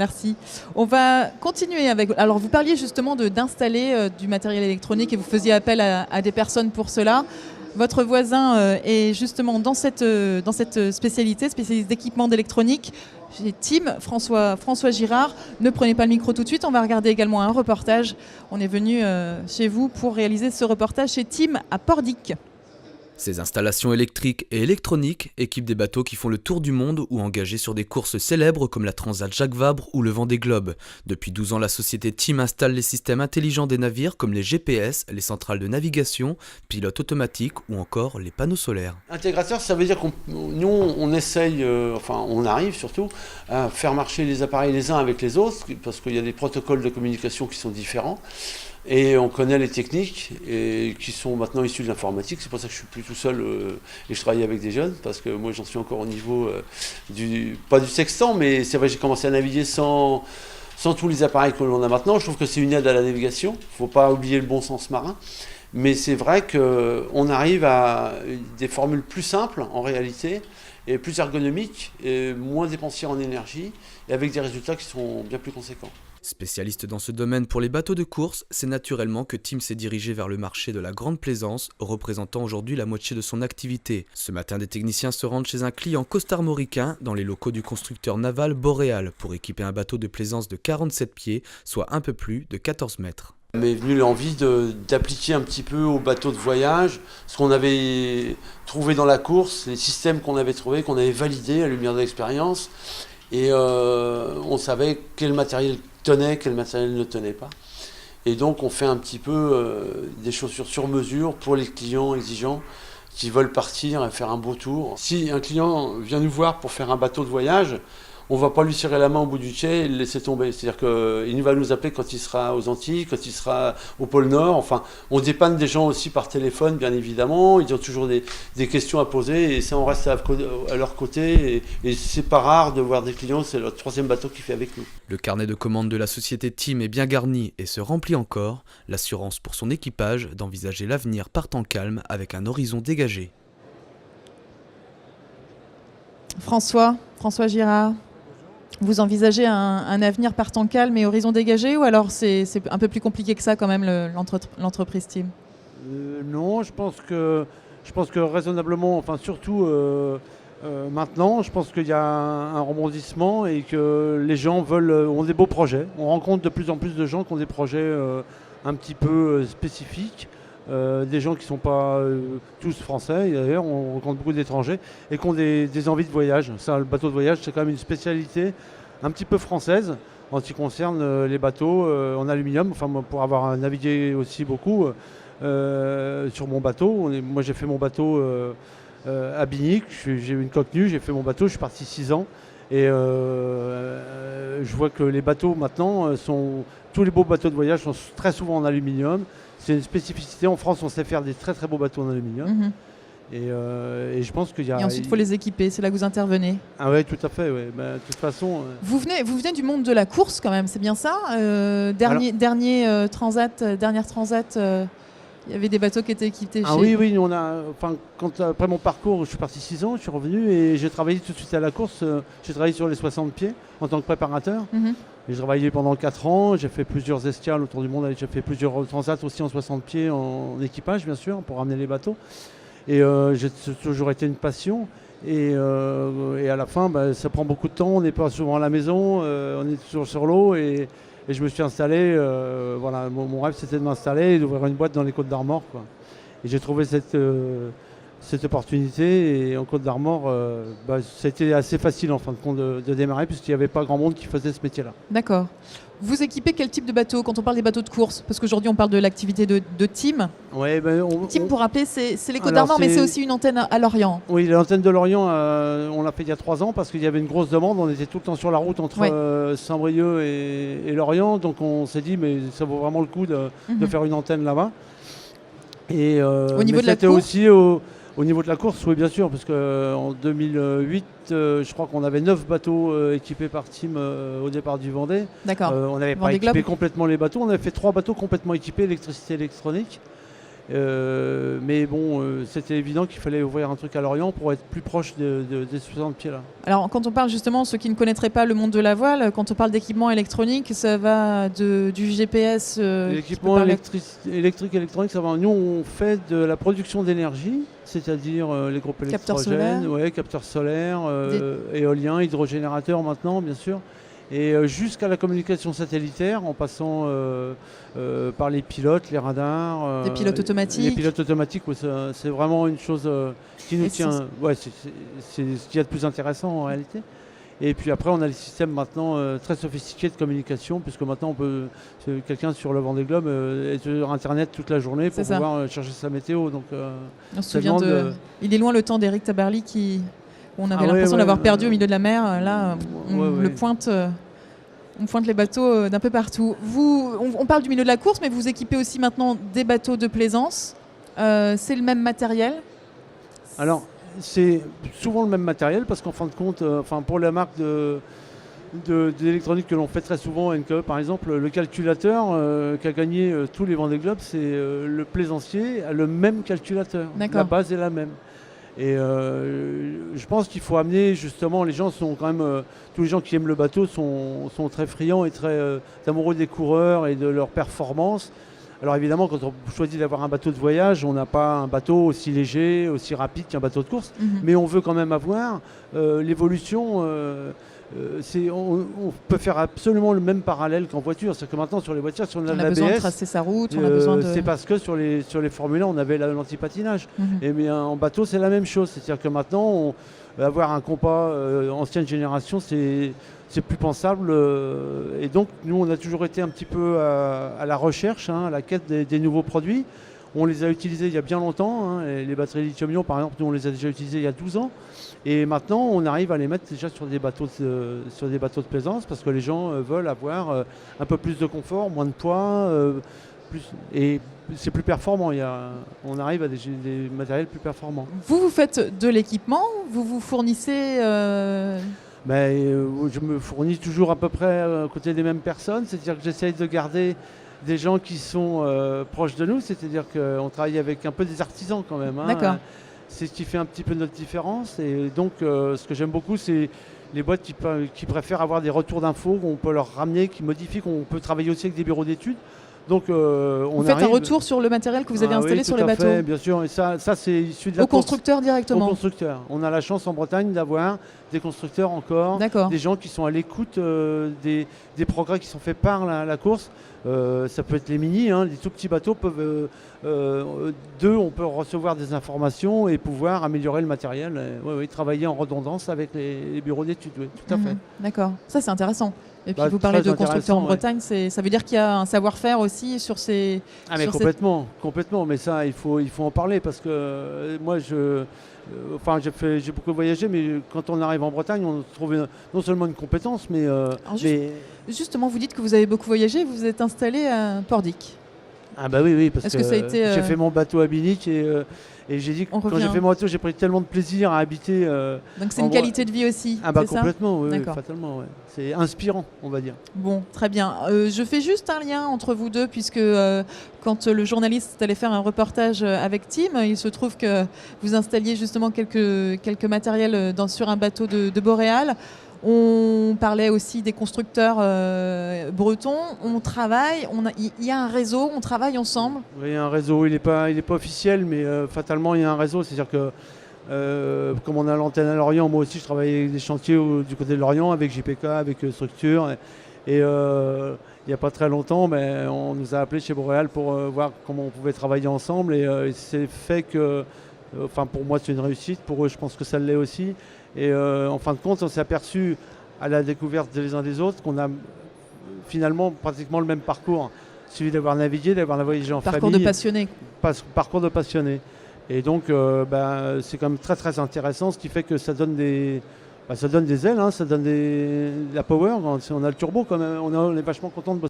Merci. On va continuer avec... Alors, vous parliez justement d'installer du matériel électronique et vous faisiez appel à des personnes pour cela. Votre voisin est justement dans cette spécialité, spécialiste d'équipement d'électronique. Chez Tim, François Girard. Ne prenez pas le micro tout de suite, on va regarder également un reportage. On est venu chez vous pour réaliser ce reportage chez Tim à Pordic. Ces installations électriques et électroniques équipent des bateaux qui font le tour du monde ou engagés sur des courses célèbres comme la Transat Jacques Vabre ou le Vendée Globe. Depuis 12 ans, la société Tim installe les systèmes intelligents des navires comme les GPS, les centrales de navigation, pilotes automatiques ou encore les panneaux solaires. Intégrateur, ça veut dire nous on essaye, on arrive surtout à faire marcher les appareils les uns avec les autres parce qu'il y a des protocoles de communication qui sont différents. Et on connaît les techniques et qui sont maintenant issues de l'informatique. C'est pour ça que je suis plus tout seul et je travaille avec des jeunes parce que moi j'en suis encore au niveau pas du sextant, mais c'est vrai que j'ai commencé à naviguer sans tous les appareils que l'on a maintenant. Je trouve que c'est une aide à la navigation. Il ne faut pas oublier le bon sens marin. Mais c'est vrai qu'on arrive à des formules plus simples en réalité et plus ergonomiques et moins dépensières en énergie et avec des résultats qui sont bien plus conséquents. Spécialiste dans ce domaine pour les bateaux de course, c'est naturellement que Tim s'est dirigé vers le marché de la grande plaisance, représentant aujourd'hui la moitié de son activité. Ce matin, des techniciens se rendent chez un client costarmoricain dans les locaux du constructeur naval Boréal pour équiper un bateau de plaisance de 47 pieds, soit un peu plus de 14 mètres. M'est venue l'envie d'appliquer un petit peu au bateau de voyage ce qu'on avait trouvé dans la course, les systèmes qu'on avait trouvés, qu'on avait validés à la lumière de l'expérience. Et on savait quel matériel tenait, quel matériel ne tenait pas. Et donc on fait un petit peu des chaussures sur mesure pour les clients exigeants qui veulent partir et faire un beau tour. Si un client vient nous voir pour faire un bateau de voyage, on ne va pas lui serrer la main au bout du quai et le laisser tomber. C'est-à-dire qu'il va nous appeler quand il sera aux Antilles, quand il sera au pôle Nord. Enfin, on dépanne des gens aussi par téléphone, bien évidemment. Ils ont toujours des questions à poser et ça, on reste à leur côté. Et c'est pas rare de voir des clients, c'est le troisième bateau qu'il fait avec nous. Le carnet de commandes de la société Tim est bien garni et se remplit encore. L'assurance pour son équipage d'envisager l'avenir par temps calme avec un horizon dégagé. François Girard. Vous envisagez un avenir par temps calme et horizon dégagé ou alors c'est un peu plus compliqué que ça quand même l'entreprise Tim? Non, je pense que raisonnablement, enfin surtout maintenant, je pense qu'il y a un rebondissement et que les gens ont des beaux projets. On rencontre de plus en plus de gens qui ont des projets un petit peu spécifiques. Des gens qui ne sont pas tous français, et d'ailleurs on rencontre beaucoup d'étrangers et qui ont des envies de voyage. Ça, le bateau de voyage, c'est quand même une spécialité un petit peu française en ce qui concerne les bateaux en aluminium. Enfin, moi, pour avoir navigué aussi beaucoup sur mon bateau, moi j'ai fait mon bateau à Binic, j'ai eu une coque nue, j'ai fait mon bateau, je suis parti 6 ans et je vois que les bateaux maintenant tous les beaux bateaux de voyage sont très souvent en aluminium. C'est une spécificité. En France, on sait faire des très très beaux bateaux en aluminium. Et je pense qu'il y a... Et ensuite, il faut les équiper. C'est là que vous intervenez. Ah oui, tout à fait. Ouais. De toute façon... Vous venez du monde de la course quand même, c'est bien ça dernière transat, il y avait des bateaux qui étaient équipés chez... Oui, après mon parcours, je suis parti 6 ans, je suis revenu et j'ai travaillé tout de suite à la course. J'ai travaillé sur les 60 pieds en tant que préparateur. Et j'ai travaillé pendant 4 ans, j'ai fait plusieurs escales autour du monde, j'ai fait plusieurs transats aussi en 60 pieds en équipage bien sûr pour ramener les bateaux. Et j'ai toujours été une passion et à la fin ça prend beaucoup de temps, on n'est pas souvent à la maison, on est toujours sur l'eau et je me suis installé, mon rêve c'était de m'installer et d'ouvrir une boîte dans les Côtes-d'Armor, quoi. Et j'ai trouvé cette opportunité et en Côte-d'Armor, c'était assez facile en fin de compte de démarrer puisqu'il n'y avait pas grand monde qui faisait ce métier-là. D'accord. Vous équipez quel type de bateau quand on parle des bateaux de course? Parce qu'aujourd'hui on parle de l'activité de Tim. Ouais, Tim, pour rappeler, c'est les Côtes-d'Armor, mais c'est aussi une antenne à Lorient. Oui, l'antenne de Lorient, on l'a fait il y a 3 ans parce qu'il y avait une grosse demande. On était tout le temps sur la route entre Saint-Brieuc et Lorient. Donc on s'est dit, mais ça vaut vraiment le coup de faire une antenne là-bas. Et au niveau de la course aussi au niveau de la course, oui, bien sûr, parce qu'en 2008, je crois qu'on avait 9 bateaux équipés par Tim au départ du Vendée. D'accord. On n'avait pas équipé complètement les bateaux. On avait fait 3 bateaux complètement équipés, électricité électronique. Mais bon, c'était évident qu'il fallait ouvrir un truc à Lorient pour être plus proche des 60 pieds là. Alors, quand on parle justement, ceux qui ne connaîtraient pas le monde de la voile, quand on parle d'équipement électronique, ça va du GPS. L'équipement électronique, ça va. Nous, on fait de la production d'énergie, c'est-à-dire les groupes Capteurs électrogènes, solaires. capteurs solaires, éoliens, hydrogénérateurs maintenant, bien sûr. Et jusqu'à la communication satellitaire, en passant par les pilotes, les radars. Des pilotes automatiques. Les pilotes automatiques, ouais, c'est vraiment une chose qui nous tient. Ouais, c'est ce qu'il y a de plus intéressant en réalité. Et puis après, on a les systèmes maintenant très sophistiqués de communication, puisque maintenant, quelqu'un sur le Vendée Globe est sur Internet toute la journée pour pouvoir chercher sa météo. Donc, on se souvient il est loin le temps d'Éric Tabarly on avait l'impression d'avoir perdu au milieu de la mer. Là, on pointe les bateaux d'un peu partout. On parle du milieu de la course, mais vous équipez aussi maintenant des bateaux de plaisance. C'est le même matériel? Alors, c'est souvent le même matériel parce qu'en fin de compte, pour la marque d'électronique que l'on fait très souvent, NKE par exemple, le calculateur qui a gagné tous les Vendée Globe, c'est le plaisancier a le même calculateur. La base est la même. Et je pense qu'il faut amener justement, les gens sont quand même, tous les gens qui aiment le bateau sont très friands et très amoureux des coureurs et de leur performance. Alors évidemment, quand on choisit d'avoir un bateau de voyage, on n'a pas un bateau aussi léger, aussi rapide qu'un bateau de course, mais on veut quand même avoir l'évolution. On peut faire absolument le même parallèle qu'en voiture. C'est que maintenant, sur les voitures, si on a de l'ABS, besoin de tracer sa route, on a besoin de... c'est parce que sur les Formule 1, on avait l'antipatinage. Et mais en bateau, c'est la même chose. C'est-à-dire que maintenant, avoir un compas ancienne génération, c'est plus pensable. Et donc, nous, on a toujours été un petit peu à la recherche, à la quête des nouveaux produits. On les a utilisés il y a bien longtemps. Les batteries lithium-ion, par exemple, nous, on les a déjà utilisées il y a 12 ans. Et maintenant, on arrive à les mettre déjà sur des bateaux de plaisance parce que les gens veulent avoir un peu plus de confort, moins de poids, et c'est plus performant. On arrive à des matériels plus performants. Vous faites de l'équipement, vous fournissez... Je me fournis toujours à peu près à côté des mêmes personnes, c'est-à-dire que j'essaye de garder des gens qui sont proches de nous, c'est-à-dire qu'on travaille avec un peu des artisans quand même. D'accord. C'est ce qui fait un petit peu notre différence. Et donc, ce que j'aime beaucoup, c'est les boîtes qui préfèrent avoir des retours d'infos qu'on peut leur ramener, qui modifient, qu'on peut travailler aussi avec des bureaux d'études. Donc, vous faites un retour sur le matériel que vous avez installé sur les bateaux. Fait, bien sûr. Et ça c'est issu de la course. Au constructeur directement. Au constructeur. On a la chance en Bretagne d'avoir des constructeurs encore, des gens qui sont à l'écoute des progrès qui sont faits par la course. Ça peut être les mini, les tout petits bateaux peuvent on peut recevoir des informations et pouvoir améliorer le matériel, travailler en redondance avec les bureaux d'études, tout à fait. D'accord, ça c'est intéressant. Et puis vous parlez de constructeurs en Bretagne, ça veut dire qu'il y a un savoir-faire aussi sur ces... mais complètement, mais ça il faut en parler parce que moi j'ai beaucoup voyagé, mais quand on arrive en Bretagne, on trouve non seulement une compétence, mais... Justement, vous dites que vous avez beaucoup voyagé, vous êtes installé à Pordic. Ah bah oui, parce que j'ai fait mon bateau à Binic et j'ai dit que quand j'ai fait mon bateau, j'ai pris tellement de plaisir à habiter. Donc c'est une qualité de vie aussi. Ah bah complètement, oui, fatalement. Ouais. C'est inspirant, on va dire. Bon, très bien. Je fais juste un lien entre vous deux, puisque quand le journaliste allait faire un reportage avec Tim, il se trouve que vous installiez justement quelques matériels sur un bateau de Boréal. On parlait aussi des constructeurs bretons. On travaille, il y a un réseau, on travaille ensemble. Oui, il y a un réseau, il n'est pas officiel, mais fatalement il y a un réseau. C'est-à-dire que comme on a l'antenne à Lorient, moi aussi je travaille avec des chantiers du côté de Lorient, avec JPK, avec Structure. Et il n'y a pas très longtemps, on nous a appelés chez Boréal pour voir comment on pouvait travailler ensemble. Et c'est fait que, pour moi c'est une réussite, pour eux je pense que ça l'est aussi. Et en fin de compte, on s'est aperçu à la découverte des uns des autres qu'on a finalement pratiquement le même parcours. Il suffit d'avoir navigué, d'avoir voyagé en famille. Parcours de passionné. Parcours de passionné. Et donc, c'est quand même très très intéressant, ce qui fait que ça donne des ailes, ça donne de la power. On a le turbo quand même, on est vachement content de bosser.